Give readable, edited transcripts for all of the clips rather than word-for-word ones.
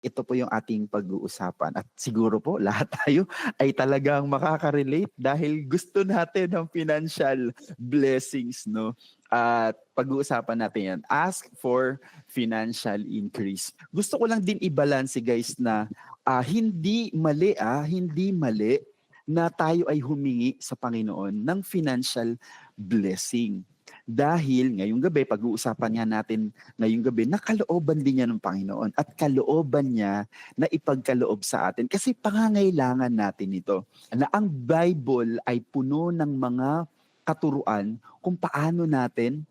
ito po yung ating pag-uusapan at siguro po lahat tayo ay talagang makaka-relate dahil gusto natin ng financial blessings, no? At pag-uusapan natin yan, ask for financial increase. Gusto ko lang din i-balance guys na hindi mali na tayo ay humingi sa Panginoon ng financial blessing. Dahil ngayong gabi, pag-uusapan nga natin ngayong gabi, nakalooban din niya ng Panginoon at kalooban niya na ipagkaloob sa atin. Kasi pangangailangan natin ito. Na ang Bible ay puno ng mga katuruan kung paano natin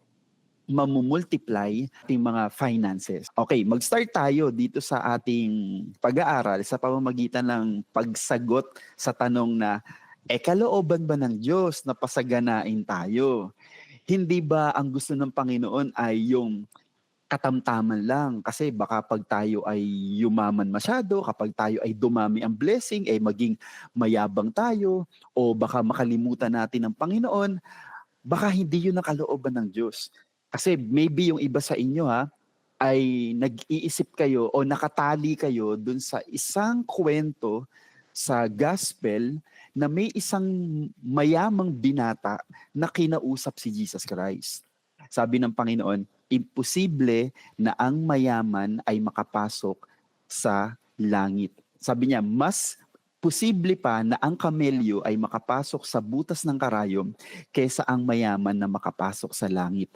mamumultiply ating mga finances. Okay, mag-start tayo dito sa ating pag-aaral sa pamamagitan ng pagsagot sa tanong na, kalooban ba ng Diyos na pasaganain tayo? Hindi ba ang gusto ng Panginoon ay yung katamtaman lang? Kasi baka pag tayo ay yumaman masyado, kapag tayo ay dumami ang blessing, maging mayabang tayo, o baka makalimutan natin ang Panginoon, baka hindi yun ang kalooban ng Diyos. Kasi maybe yung iba sa inyo ay nag-iisip kayo o nakatali kayo dun sa isang kwento sa gospel na may isang mayamang binata na kinausap si Jesus Christ. Sabi ng Panginoon, imposible na ang mayaman ay makapasok sa langit. Sabi niya, mas posible pa na ang kamelyo ay makapasok sa butas ng karayom kaysa ang mayaman na makapasok sa langit.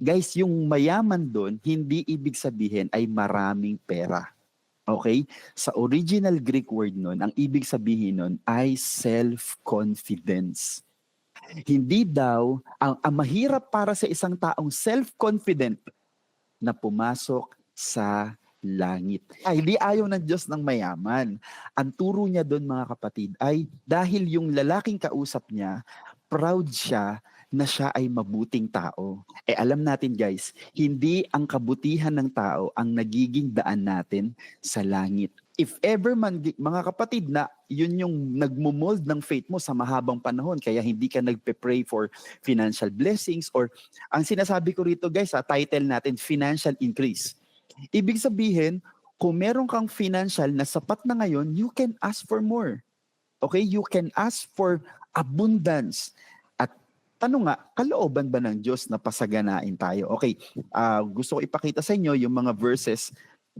Guys, yung mayaman doon, hindi ibig sabihin ay maraming pera. Okay? Sa original Greek word nun, ang ibig sabihin nun ay self-confidence. Hindi daw, ang mahirap para sa isang taong self-confident na pumasok sa langit. Hindi ayaw ng Diyos ng mayaman. Ang turo niya doon mga kapatid ay dahil yung lalaking kausap niya, proud siya na siya ay mabuting tao. Alam natin guys, hindi ang kabutihan ng tao ang nagiging daan natin sa langit. If ever man, mga kapatid, na yun yung nagmumold ng faith mo sa mahabang panahon, kaya hindi ka nagpe-pray for financial blessings, or ang sinasabi ko rito guys, title natin, financial increase. Ibig sabihin, kung meron kang financial na sapat na ngayon, you can ask for more. Okay? You can ask for abundance. At tanong nga, kalooban ba ng Diyos na pasaganain tayo? Okay, gusto ko ipakita sa inyo yung mga verses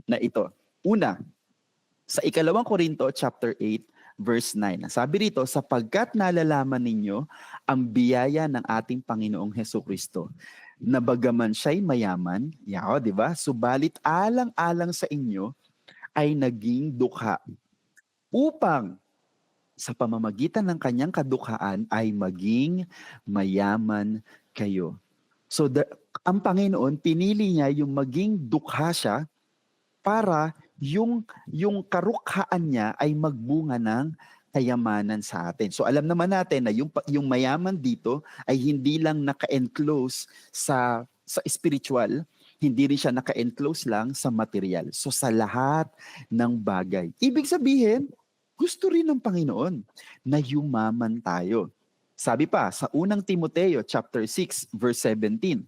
na ito. Una, sa 2 Korinto chapter 8, verse 9. Sabi rito, sapagkat nalalaman ninyo ang biyaya ng ating Panginoong Hesukristo, na bagaman siya'y mayaman, di ba? Subalit alang-alang sa inyo ay naging dukha upang sa pamamagitan ng kanyang kadukhaan ay maging mayaman kayo. So ang Panginoon, pinili niya yung maging dukha siya para yung karukhaan niya ay magbunga ng kayamanan sa atin. So alam naman natin na yung mayaman dito ay hindi lang naka-enclose sa spiritual, hindi rin siya naka-enclose lang sa material. So sa lahat ng bagay. Ibig sabihin, gusto rin ng Panginoon na yumaman tayo. Sabi pa sa unang Timoteo chapter 6 verse 17,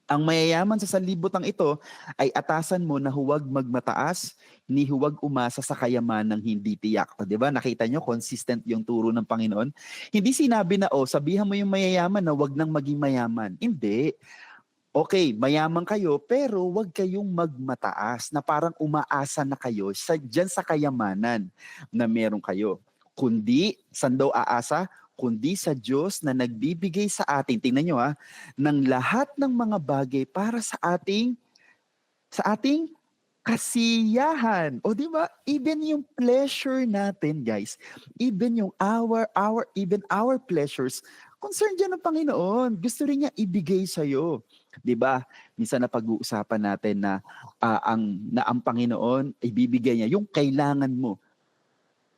ang mayayaman sa sanlibutan ito ay atasan mo na huwag magmataas, ni huwag umasa sa kayamanang hindi tiyak. O, diba? Nakita nyo, consistent yung turo ng Panginoon. Hindi sinabi na, sabihan mo yung mayayaman na huwag nang maging mayaman. Hindi. Okay, mayaman kayo, pero huwag kayong magmataas na parang umaasa na kayo dyan sa kayamanan na meron kayo. Kundi, saan daw aasa? Kundi sa Diyos na nagbibigay sa atin, tingnan nyo ng lahat ng mga bagay para sa ating kasiyahan. O di ba? Even yung pleasure natin, guys, even yung even our pleasures, concern dyan ng Panginoon. Gusto rin niya ibigay sa'yo. Di ba? Minsan na pag-uusapan natin na ang Panginoon ibibigay niya yung kailangan mo.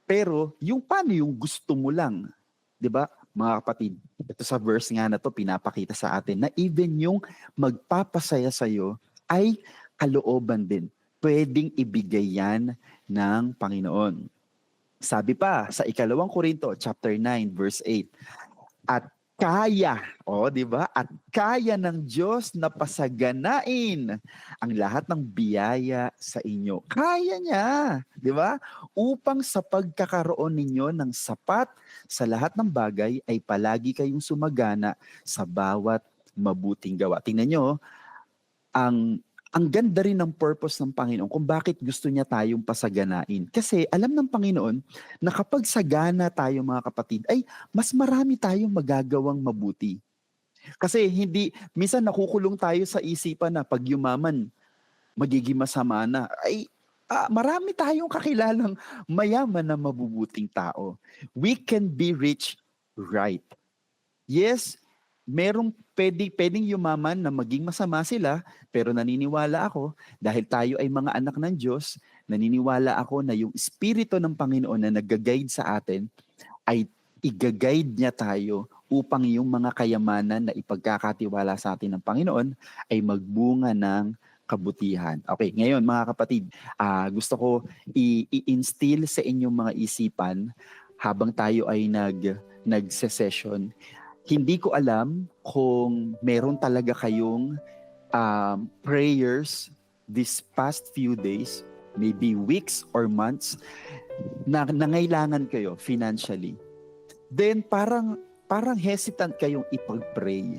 Pero yung paano yung gusto mo lang, 'di ba? Mga kapatid, ito sa verse nga na to pinapakita sa atin na even yung magpapasaya sa iyo ay kalooban din. Pwedeng ibigay yan ng Panginoon. Sabi pa sa 2 Korinto chapter 9 verse 8, at kaya, di ba? At kaya ng Diyos na pasaganain ang lahat ng biyaya sa inyo. Kaya niya, di ba? Upang sa pagkakaroon ninyo ng sapat sa lahat ng bagay ay palagi kayong sumagana sa bawat mabuting gawa. Tingnan nyo, ang ganda rin ng purpose ng Panginoon kung bakit gusto niya tayong pasaganain. Kasi alam ng Panginoon na kapag sagana tayo mga kapatid, ay mas marami tayong magagawang mabuti. Kasi minsan nakukulong tayo sa isipan na pag yumaman, magiging masama na. Ay, marami tayong kakilalang mayaman na mabubuting tao. We can be rich right. Yes, pwedeng yumaman na maging masama sila, pero naniniwala ako, dahil tayo ay mga anak ng Diyos, naniniwala ako na yung Espiritu ng Panginoon na nag-guide sa atin, ay i-guide niya tayo upang yung mga kayamanan na ipagkakatiwala sa atin ng Panginoon ay magbunga ng kabutihan. Okay, ngayon mga kapatid, gusto ko i-instill sa inyong mga isipan habang tayo ay nagse-session. Hindi ko alam kung meron talaga kayong prayers this past few days, maybe weeks or months, na nangailangan kayo financially. Then parang hesitant kayong ipag-pray.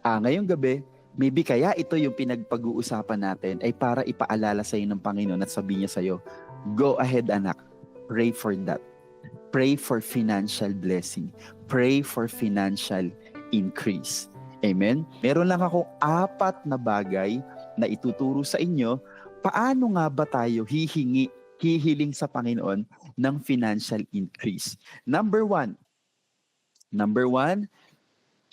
Ngayong gabi, maybe kaya ito yung pinagpag-uusapan natin ay para ipaalala sa iyo ng Panginoon at sabihin niya sa iyo, go ahead anak, pray for that. Pray for financial blessing. Pray for financial increase. Amen? Meron lang akong 4 na bagay na ituturo sa inyo. Paano nga ba tayo hihiling sa Panginoon ng financial increase? Number one,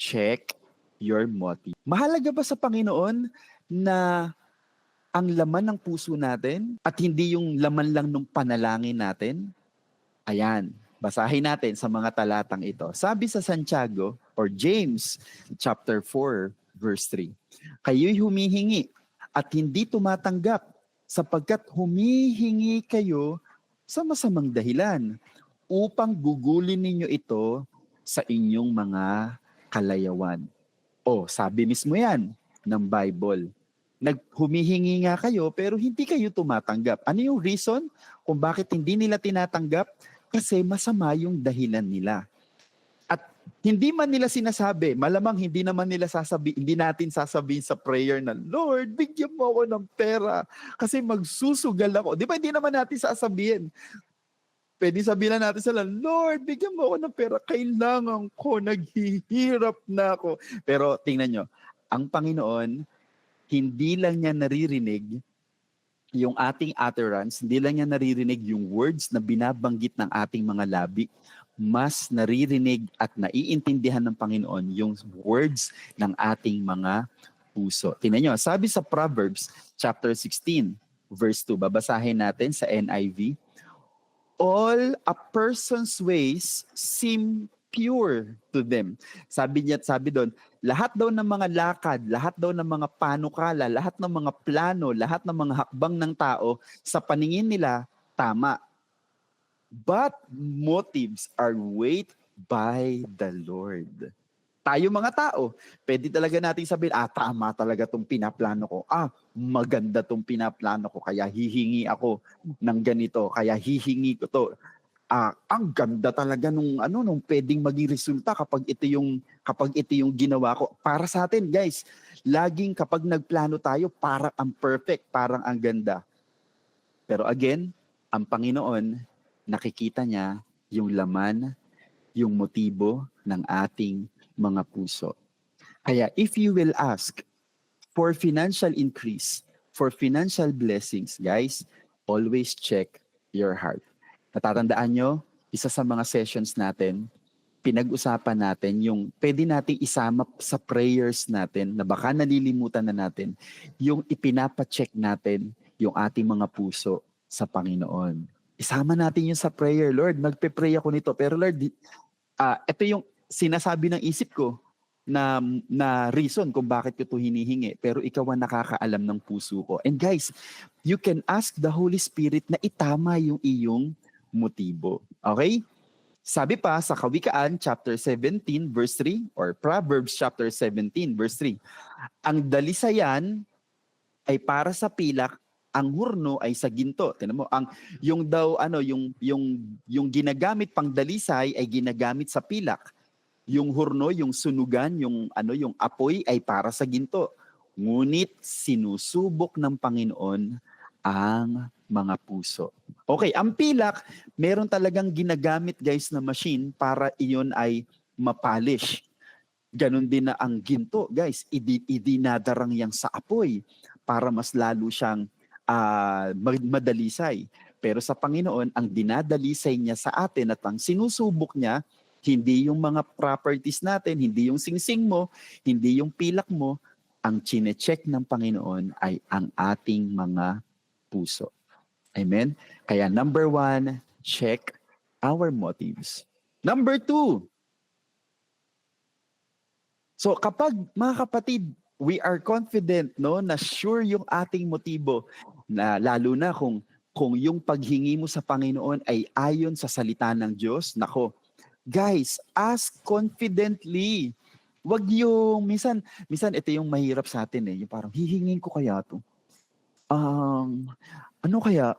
check your motive. Mahalaga ba sa Panginoon na ang laman ng puso natin at hindi yung laman lang ng panalangin natin? Ayan, basahin natin sa mga talatang ito. Sabi sa Santiago or James chapter 4 verse 3, kayo'y humihingi at hindi tumatanggap sapagkat humihingi kayo sa masamang dahilan upang gugulin ninyo ito sa inyong mga kalayawan. Sabi mismo yan ng Bible. Humihingi nga kayo pero hindi kayo tumatanggap. Ano yung reason kung bakit hindi nila tinatanggap? Kasi masama yung dahilan nila. At hindi man nila sinasabi, malamang hindi natin sasabihin sa prayer na, Lord, bigyan mo ako ng pera kasi magsusugal ako. Di ba hindi naman natin sasabihin? Pwede sabihin natin sila, Lord, bigyan mo ako ng pera. Kailangan ko, naghihirap na ako. Pero tingnan nyo, ang Panginoon, hindi lang niya naririnig yung ating utterance, hindi lang niya naririnig yung words na binabanggit ng ating mga labi, mas naririnig at naiintindihan ng Panginoon yung words ng ating mga puso. Tingnan nyo, sabi sa Proverbs chapter 16, verse 2, babasahin natin sa NIV, all a person's ways seem pure to them. Sabi doon, lahat daw ng mga lakad, lahat daw ng mga panukala, lahat ng mga plano, lahat ng mga hakbang ng tao, sa paningin nila, tama. But motives are weighed by the Lord. Tayo mga tao, pwede talaga natin sabihin, tama talaga itong pinaplano ko. Maganda itong pinaplano ko, kaya hihingi ako ng ganito, kaya hihingi ko to. Ang ganda talaga nung pwedeng maging resulta kapag ito yung ginawa ko. Para sa atin, guys, laging kapag nagplano tayo, parang ang perfect, parang ang ganda. Pero again, ang Panginoon, nakikita niya yung laman, yung motibo ng ating mga puso. Kaya if you will ask for financial increase, for financial blessings, guys, always check your heart. Natatandaan nyo, isa sa mga sessions natin, pinag-usapan natin yung pwede nating isama sa prayers natin na baka nalilimutan na natin, yung ipinapacheck natin yung ating mga puso sa Panginoon. Isama natin yun sa prayer. Lord, magpe-pray ako nito. Pero Lord, ito yung sinasabi ng isip ko na reason kung bakit ko ito hinihingi. Pero ikaw ang nakakaalam ng puso ko. And guys, you can ask the Holy Spirit na itama yung iyong motibo. Okay? Sabi pa sa Kawikaan chapter 17 verse 3 or Proverbs chapter 17 verse 3, ang dalisayan ay para sa pilak, ang hurno ay sa ginto. Tingnan mo, ang yung daw ano, yung ginagamit pang dalisay ay ginagamit sa pilak. Yung hurno, yung sunugan, yung ano, yung apoy ay para sa ginto. Ngunit sinusubok ng Panginoon ang mga puso. Okay, ang pilak, meron talagang ginagamit guys na machine para iyon ay mapolish. Ganon din na ang ginto, guys, idinadarang yang sa apoy para mas lalo siyang madalisay. Pero sa Panginoon, ang dinadalisay niya sa atin at ang sinusubok niya, hindi yung mga properties natin, hindi yung singsing mo, hindi yung pilak mo, ang chine-check ng Panginoon ay ang ating mga puso. Amen? Kaya number 1, check our motives. Number 2, so kapag mga kapatid, we are confident no na sure yung ating motibo, na lalo na kung yung paghingi mo sa Panginoon ay ayon sa salita ng Diyos, nako. Guys, ask confidently. Wag yung minsan ito yung mahirap sa atin yung parang hihingin ko kaya to. Ano kaya?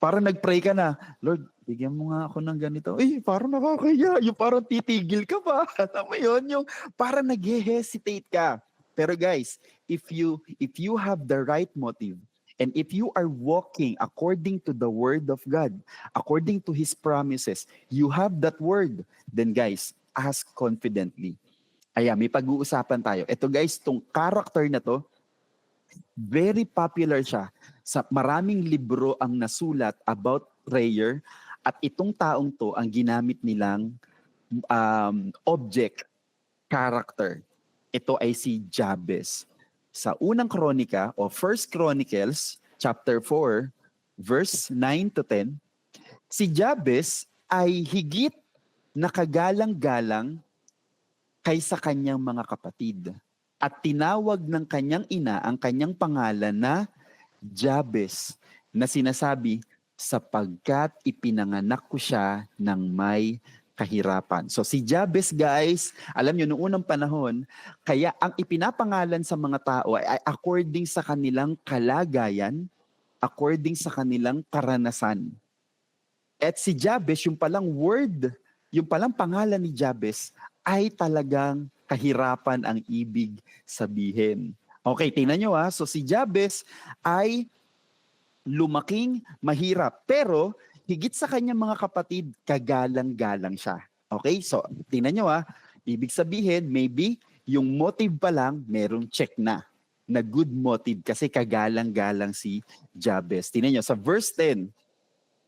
Parang nag-pray ka na, Lord, bigyan mo nga ako ng ganito. Parang nakakaya. Yung parang titigil ka pa. Alam mo yun? Yung parang nag-hesitate ka. Pero guys, if you have the right motive, and if you are walking according to the word of God, according to His promises, you have that word, then guys, ask confidently. May pag-uusapan tayo. Ito guys, tong character na to, very popular siya. Sa maraming libro ang nasulat about prayer at itong taong to ang ginamit nilang object, character. Ito ay si Jabez. Sa unang kronika o First Chronicles chapter 4 verse 9 to 10, si Jabez ay higit na kagalang-galang kaysa kanyang mga kapatid. At tinawag ng kanyang ina ang kanyang pangalan na Jabez, na sinasabi, sapagkat ipinanganak ko siya ng may kahirapan. So si Jabez guys, alam nyo, noong unang panahon, kaya ang ipinapangalan sa mga tao ay according sa kanilang kalagayan, according sa kanilang karanasan. At si Jabez, yung palang word, yung palang pangalan ni Jabez, ay talagang kahirapan ang ibig sabihin. Okay, tingnan nyo so si Jabez ay lumaking mahirap, pero higit sa kanyang mga kapatid, kagalang-galang siya. Okay, so tingnan nyo ibig sabihin, maybe yung motive pa lang, merong check na good motive kasi kagalang-galang si Jabez. Tingnan nyo, sa verse 10,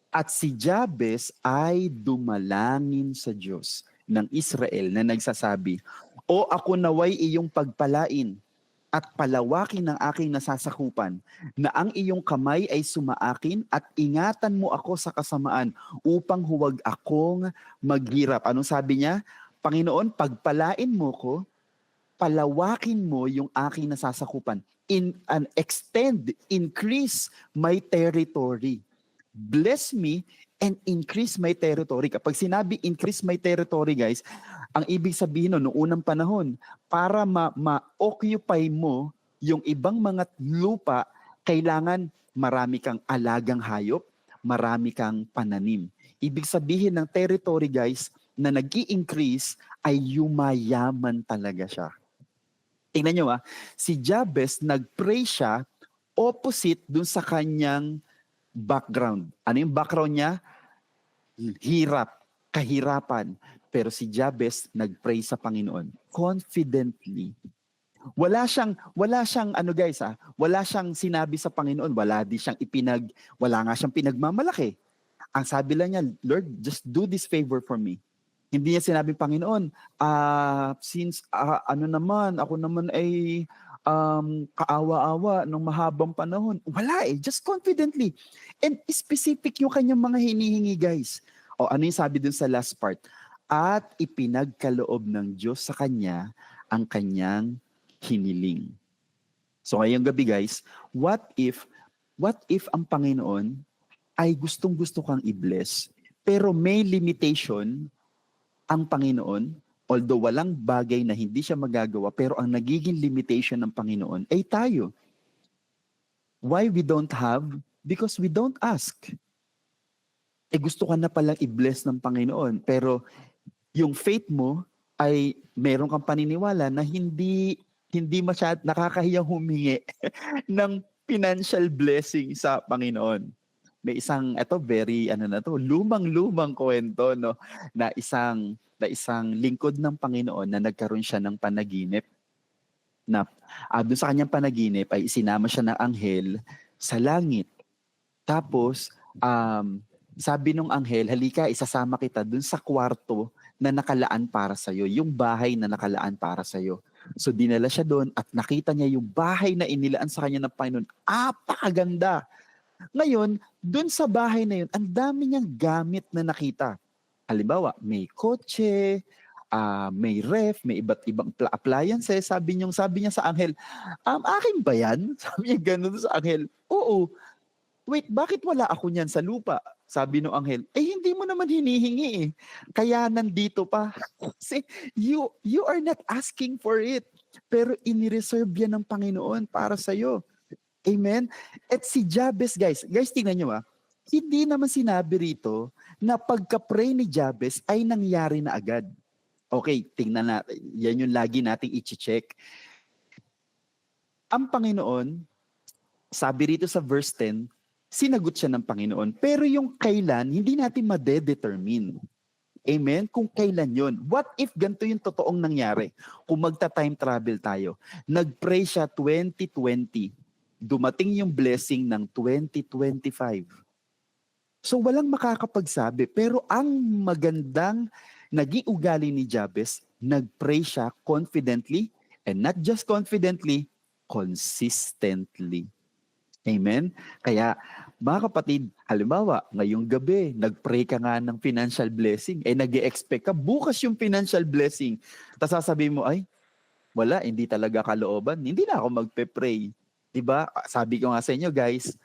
at si Jabez ay dumalangin sa Diyos ng Israel na nagsasabi, O ako naway iyong pagpalain at palawakin ng aking nasasakupan, na ang iyong kamay ay sumaakin at ingatan mo ako sa kasamaan upang huwag akong maghirap. Anong sabi niya? Panginoon, pagpalain mo ko, palawakin mo yung aking nasasakupan. Extend, increase my territory. Bless me and increase my territory. Kapag sinabi increase my territory, guys, ang ibig sabihin noong unang panahon, para ma-occupy mo yung ibang mga lupa, kailangan marami kang alagang hayop, marami kang pananim. Ibig sabihin ng territory, guys, na nag-i-increase ay yumayaman talaga siya. Tingnan nyo si Jabez, nag-pray siya opposite dun sa kanyang background. Ano yung background niya? Hirap, kahirapan. Pero si Jabez nag-pray sa Panginoon confidently. Wala siyang wala siyang sinabi sa Panginoon, wala nga siyang pinagmamalaki. Ang sabi lang niya, Lord, just do this favor for me. Hindi niya sinabi, Panginoon, since ako naman ay kaawa-awa ng mahabang panahon. Wala just confidently. And specific yung kanyang mga hinihingi, guys. Ano yung sabi dun sa last part? At ipinagkaloob ng Diyos sa kanya ang kanyang hiniling. So ngayong gabi, guys, what if ang Panginoon ay gustong-gusto kang i-bless, pero may limitation Ang Panginoon, although walang bagay na hindi siya magagawa, pero ang nagiging limitation ng Panginoon ay tayo. Why we don't have? Because we don't ask. Gusto ka na palang i-bless ng Panginoon, pero yung faith mo ay meron kang paniniwala na hindi nakakahiyang humingi ng financial blessing sa Panginoon. May isang lumang-lumang kwento, no, na isang lingkod ng Panginoon na nagkaroon siya ng panaginip na doon sa kanyang panaginip ay isinama siya ng anghel sa langit. Tapos sabi nung anghel, halika, isasama kita dun sa kwarto na nakalaan para sa'yo, yung bahay na nakalaan para sa'yo. So dinala siya doon at nakita niya yung bahay na inilaan sa kanya ng Panginoon. Apakaganda! Ngayon, dun sa bahay na yun, ang dami niyang gamit na nakita. Halimbawa, may kotse, may ref, may iba't ibang appliances. Sabi niya sa anghel, akin ba yan? Sabi niya ganun sa anghel. Oo. Wait, bakit wala ako niyan sa lupa? Sabi ng anghel, hindi mo naman hinihingi eh. Kaya nandito pa. Kasi you are not asking for it. Pero inireserve yan ng Panginoon para sa'yo. Amen? At si Jabez, guys, tingnan nyo hindi naman sinabi rito na pagka-pray ni Jabez ay nangyari na agad. Okay, tingnan natin. Yan yung lagi nating i-check. Ang Panginoon, sabi rito sa verse 10, sinagot siya ng Panginoon. Pero yung kailan, hindi natin madedetermine. Amen? Kung kailan yun. What if ganito yung totoong nangyari? Kung magta-time travel tayo. Nag-pray siya 2020. Dumating yung blessing ng 2025. So walang makakapagsabi. Pero ang magandang naging ugali ni Jabez, nag-pray siya confidently, and not just confidently, consistently. Amen? Kaya mga kapatid, halimbawa, ngayong gabi, nag-pray ka nga ng financial blessing, nag-e-expect ka, bukas yung financial blessing. Tapos sasabihin mo, wala, hindi talaga kalooban. Hindi na ako magpe-pray. Diba? Sabi ko nga sa inyo, guys,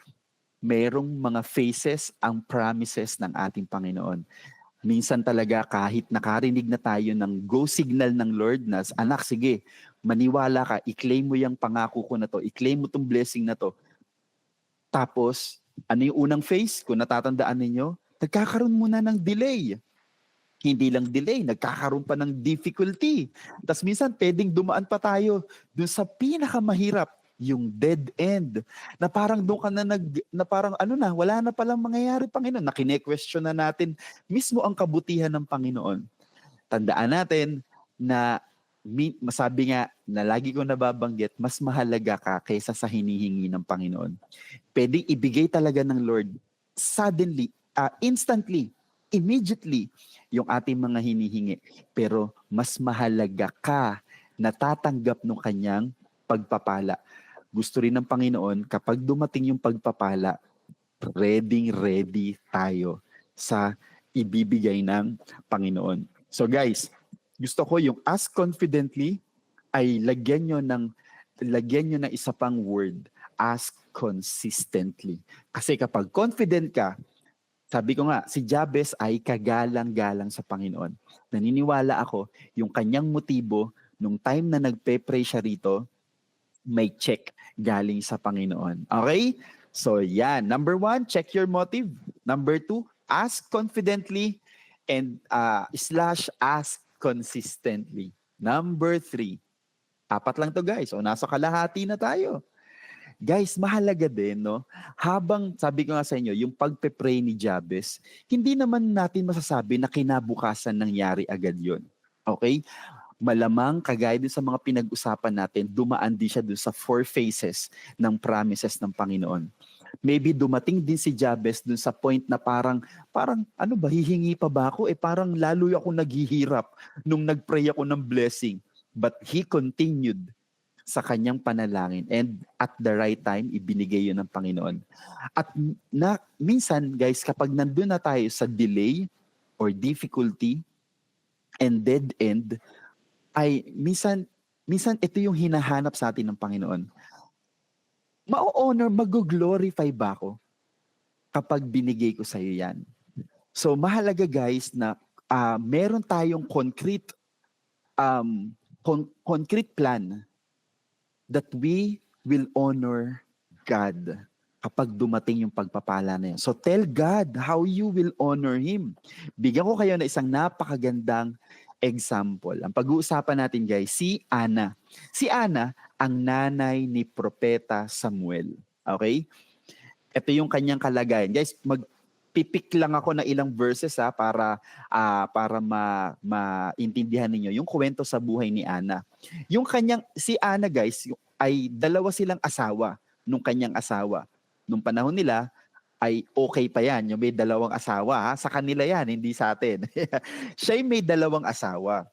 merong mga phases ang promises ng ating Panginoon. Minsan talaga kahit nakarinig na tayo ng go signal ng Lord na, anak, sige, maniwala ka, i-claim mo yung pangako ko na to, i-claim mo tong blessing na to. Tapos, ano yung unang phase? Kung natatandaan ninyo, nagkakaroon muna ng delay. Hindi lang delay, nagkakaroon pa ng difficulty. Tapos minsan, pwedeng dumaan pa tayo dun sa pinakamahirap, yung dead end. Na parang doon ka na parang wala na palang mangyayari, Panginoon. Na kine-question na natin mismo ang kabutihan ng Panginoon. Tandaan natin na masabi nga na lagi ko nababanggit, mas mahalaga ka kaysa sa hinihingi ng Panginoon. Pwedeng ibigay talaga ng Lord suddenly, instantly, immediately, yung ating mga hinihingi. Pero mas mahalaga ka na tatanggap ng kanyang pagpapala. Gusto rin ng Panginoon, kapag dumating yung pagpapala, ready tayo sa ibibigay ng Panginoon. So guys, gusto ko yung ask confidently ay lagyan nyo ng isa pang word, ask consistently. Kasi kapag confident ka, sabi ko nga, si Jabez ay kagalang-galang sa Panginoon. Naniniwala ako, yung kanyang motibo, nung time na nagpe-pray siya rito, may check galing sa Panginoon. Okay? So yan. Number 1, check your motive. Number 2, ask confidently and /ask consistently. Number 3, 4 lang to guys. O nasa kalahati na tayo. Guys, mahalaga din, no? Habang, sabi ko nga sa inyo, yung pagpe-pray ni Jabez, hindi naman natin masasabi na kinabukasan nangyari agad yon. Okay? Malamang, kagaya din sa mga pinag-usapan natin, dumaan din siya dun sa 4 phases ng promises ng Panginoon. Maybe dumating din si Jabez dun sa point na parang hihingi pa ba ako? Parang lalo ako naghihirap nung nagpray ako ng blessing. But he continued sa kanyang panalangin, and at the right time, ibinigay yun ng Panginoon. At minsan, guys, kapag nandun na tayo sa delay or difficulty and dead end, ay minsan ito yung hinahanap sa atin ng Panginoon. Ma-honor, mag-glorify ba ako kapag binigay ko sa iyo yan? So mahalaga guys na meron tayong concrete plan that we will honor God kapag dumating yung pagpapala na yun. So tell God how you will honor Him. Bigyan ko kayo na isang napakagandang example. Ang pag-uusapan natin guys, si Ana. Si Ana, ang nanay ni Propeta Samuel. Okay? Ito yung kanyang kalagayan. Guys, magpipik lang ako na ilang verses para maintindihan ninyo yung kwento sa buhay ni Ana. Si Ana guys, ay dalawa silang asawa nung kanyang asawa. Nung panahon nila, ay okay pa yan. Yung may dalawang asawa, ha? Sa kanila yan, hindi sa atin. Siya'y may dalawang asawa.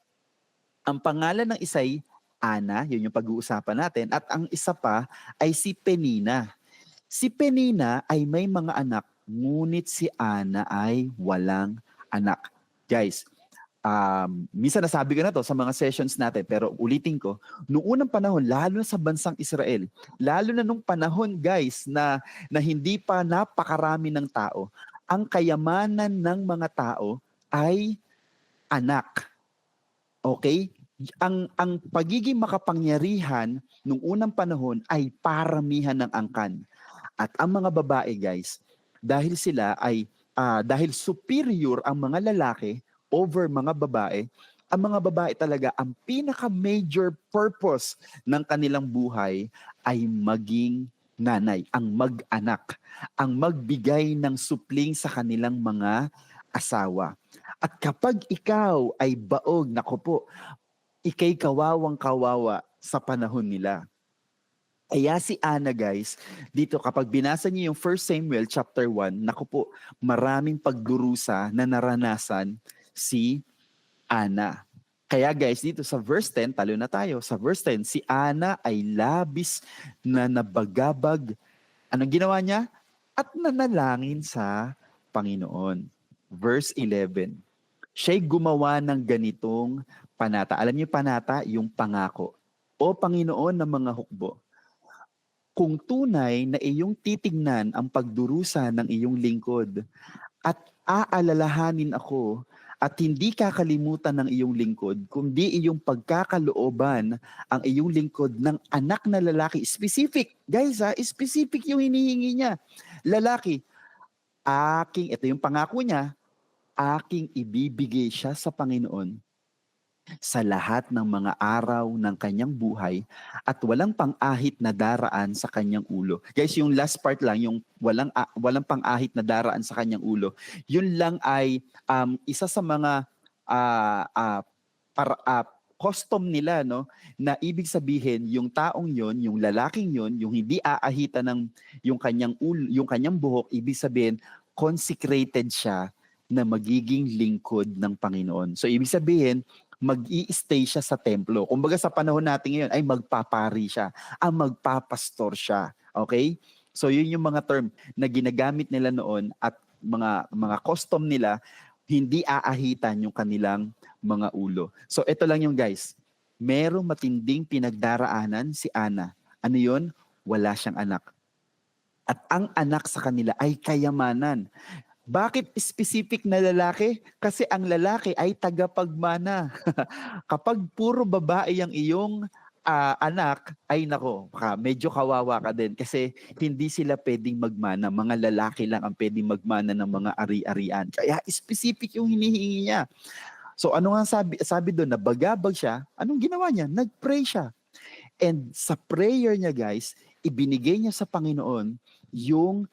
Ang pangalan ng isa'y Ana, yun yung pag-uusapan natin. At ang isa pa ay si Penina. Si Penina ay may mga anak, ngunit si Ana ay walang anak. Guys, minsan nasabi ko na to sa mga sessions natin, pero ulitin ko, noong unang panahon, lalo na sa bansang Israel, lalo na nung panahon guys na hindi pa napakarami ng tao, ang kayamanan ng mga tao ay anak. Okay? Ang pagiging makapangyarihan nung unang panahon ay paramihan ng angkan. At ang mga babae guys, dahil dahil superior ang mga lalaki over mga babae, ang mga babae talaga, ang pinaka-major purpose ng kanilang buhay ay maging nanay, ang mag-anak, ang magbigay ng supling sa kanilang mga asawa. At kapag ikaw ay baog, naku po, ikay kawawang-kawawa sa panahon nila. Kaya si Ana guys, dito kapag binasa niyo yung 1 Samuel chapter 1, naku po, maraming pagdurusa na naranasan si Ana. Kaya guys, dito sa verse 10, talo na tayo. Sa verse 10, si Ana ay labis na nabagabag. Anong ginawa niya? At nanalangin sa Panginoon. Verse 11, siya'y gumawa ng ganitong panata. Alam niyo panata? Yung pangako. O Panginoon ng mga hukbo, kung tunay na iyong titingnan ang pagdurusa ng iyong lingkod at aalalahanin ako at hindi kakalimutan ng iyong lingkod, kundi iyong pagkakalooban ang iyong lingkod ng anak na lalaki. Specific, guys specific yung hinihingi niya. Lalaki, ito yung pangako niya, aking ibibigay siya sa Panginoon sa lahat ng mga araw ng kanyang buhay at walang pang-ahit na daraan sa kanyang ulo. Guys, yung last part lang, yung walang pang-ahit na daraan sa kanyang ulo, yun lang ay isa sa mga custom nila, no, na ibig sabihin yung taong yon, yung lalaking yon, yung hindi aahitan ng yung kanyang ulo, yung kanyang buhok, ibig sabihin consecrated siya na magiging lingkod ng Panginoon. So ibig sabihin, mag-i-stay siya sa templo. Kumbaga sa panahon natin ngayon ay magpapari siya, ang magpapastor siya. Okay? So yun yung mga term na ginagamit nila noon at mga custom nila, hindi aahitan yung kanilang mga ulo. So ito lang yung guys, merong matinding pinagdaraanan si Ana. Ano yun? Wala siyang anak. At ang anak sa kanila ay kayamanan. Bakit specific na lalaki? Kasi ang lalaki ay tagapagmana. Kapag puro babae ang iyong anak, ay nako, medyo kawawa ka din kasi hindi sila pwedeng magmana. Mga lalaki lang ang pwedeng magmana ng mga ari-arian. Kaya specific yung hinihingi niya. So ano nga sabi doon, nabagabag siya, anong ginawa niya? Nag-pray siya. And sa prayer niya guys, ibinigay niya sa Panginoon yung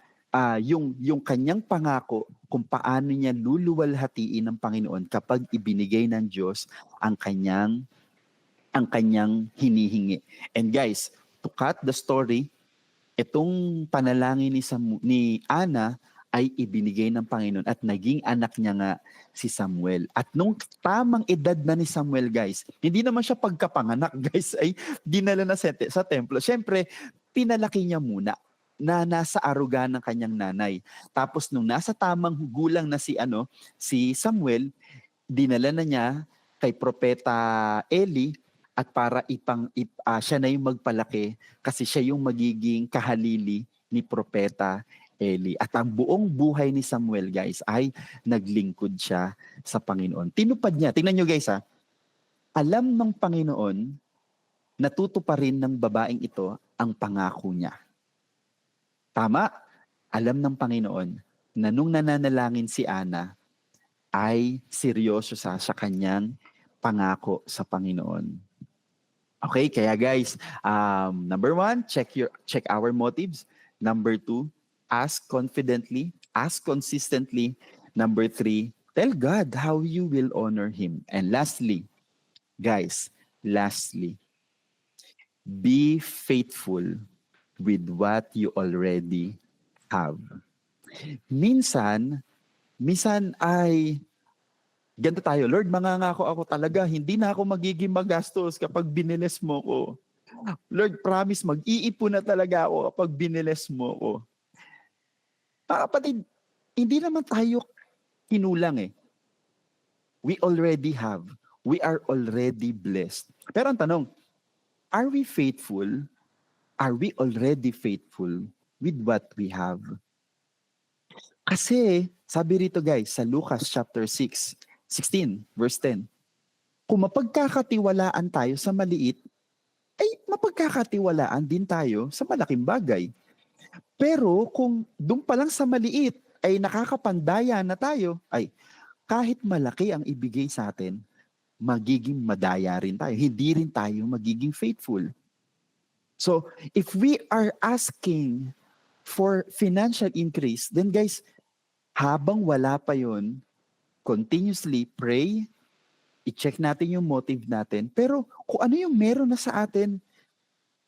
kanyang pangako kung paano niya luluwalhatiin ng Panginoon kapag ibinigay ng Diyos ang kanyang hinihingi. And guys, to cut the story, itong panalangin ni Ana ay ibinigay ng Panginoon at naging anak niya nga si Samuel. At nung tamang edad na ni Samuel guys, hindi naman siya pagkapanganak guys ay dinala na sa templo. Siyempre, pinalaki niya muna na nasa aruga ng kanyang nanay. Tapos nung nasa tamang gulang na si Samuel, dinala na niya kay Propeta Eli at para siya na yung magpalaki kasi siya yung magiging kahalili ni Propeta Eli. At ang buong buhay ni Samuel, guys, ay naglingkod siya sa Panginoon. Tinupad niya. Tingnan nyo, guys, ha. Alam ng Panginoon, natutuparin ng babaeng ito ang pangako niya. Tama? Alam ng Panginoon na nung nananalangin si Ana, ay seryoso sa kanyang pangako sa Panginoon. Okay, kaya guys, number 1, check our motives. Number 2, ask confidently, ask consistently. Number 3, tell God how you will honor Him. And lastly, guys, be faithful with what you already have. Minsan ay ganito tayo, Lord, mangangako ako talaga, hindi na ako magiging magastos kapag biniles mo ko. Lord, promise, mag-iipon na talaga ako kapag biniles mo ko. Kapatid, hindi naman tayo kinulang eh. We already have. We are already blessed. Pero ang tanong, are we faithful? Are we already faithful with what we have? Kasi, sabi rito guys, sa Lucas chapter 16, verse 10, kung mapagkakatiwalaan tayo sa maliit, ay mapagkakatiwalaan din tayo sa malaking bagay. Pero kung doon pa lang sa maliit ay nakakapandaya na tayo, ay kahit malaki ang ibigay sa atin, magiging madaya rin tayo. Hindi rin tayo magiging faithful. So, if we are asking for financial increase, then guys, habang wala pa yon, continuously pray, i-check natin yung motive natin, pero kung ano yung meron na sa atin,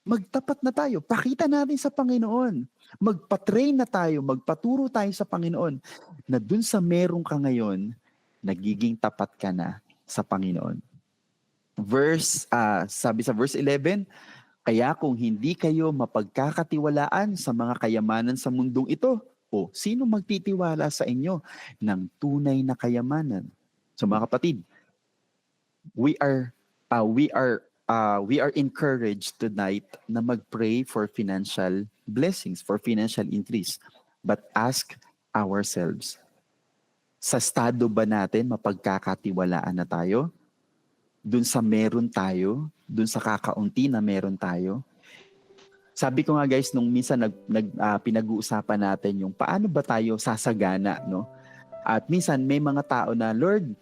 magtapat na tayo, pakita natin sa Panginoon, magpa-train na tayo, magpaturo tayo sa Panginoon, na dun sa meron ka ngayon, nagiging tapat ka na sa Panginoon. Sabi sa verse 11, kaya kung hindi kayo mapagkakatiwalaan sa mga kayamanan sa mundong ito, sino magtitiwala sa inyo ng tunay na kayamanan? So mga kapatid, we are encouraged tonight na mag-pray for financial blessings, for financial increase. But ask ourselves, sa estado ba natin mapagkakatiwalaan na tayo? Dun sa meron tayo? Dun sa kakaunti na meron tayo? Sabi ko nga guys, nung minsan pinag-uusapan natin yung paano ba tayo sasagana, no? At minsan may mga tao na, Lord,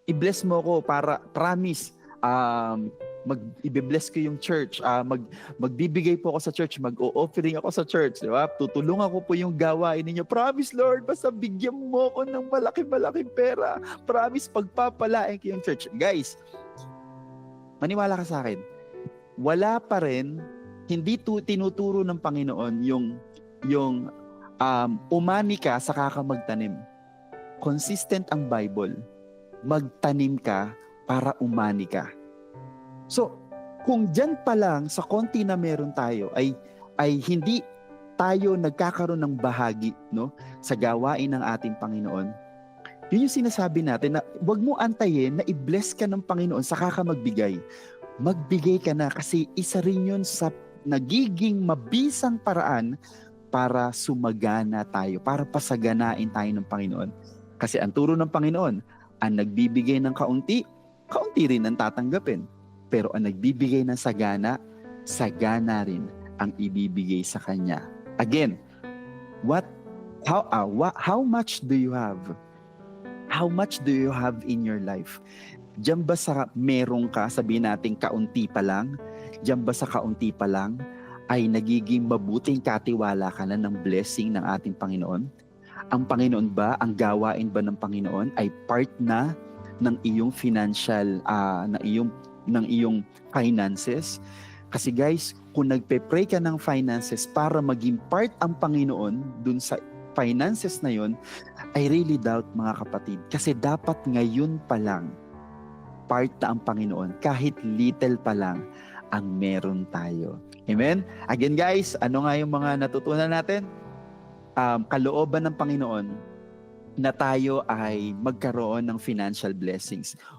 i-bless mo ko para, promise, i-bless ko yung church, magbibigay po ako sa church, mag-o-offering ako sa church, di ba? Tutulungan ko po yung gawain ninyo. Promise, Lord, basta bigyan mo ko ng malaki-malaking pera. Promise, pagpapalain ko yung church. Guys, maniwala ka sa akin, wala pa rin, hindi tinuturo ng Panginoon yung umani ka sa kakamagtanim. Consistent ang Bible. Magtanim ka para umani ka. So, kung dyan pa lang sa konti na meron tayo ay hindi tayo nagkakaroon ng bahagi, no, sa gawain ng ating Panginoon, yun yung sinasabi natin na huwag mo antayin na i-bless ka ng Panginoon saka ka magbigay. Magbigay ka na kasi isa rin yun sa nagiging mabisang paraan para sumagana tayo, para pasaganain tayo ng Panginoon. Kasi ang turo ng Panginoon, ang nagbibigay ng kaunti, kaunti rin ang tatanggapin. Pero ang nagbibigay ng sagana, sagana rin ang ibibigay sa Kanya. Again, how much do you have? How much do you have in your life? Diyan ba sa meron ka, sabihin natin kaunti pa lang, diyan ba sa kaunti pa lang, ay nagiging mabuting katiwala ka na ng blessing ng ating Panginoon? Ang Panginoon ba, ang gawain ba ng Panginoon ay part na ng iyong financial, ng iyong finances? Kasi guys, kung nagpe-pray ka ng finances para maging part ang Panginoon dun sa finances na yon, I really doubt mga kapatid. Kasi dapat ngayon pa lang, part na ang Panginoon. Kahit little pa lang ang meron tayo. Amen? Again guys, ano nga yung mga natutunan natin? Kalooban ng Panginoon na tayo ay magkaroon ng financial blessings.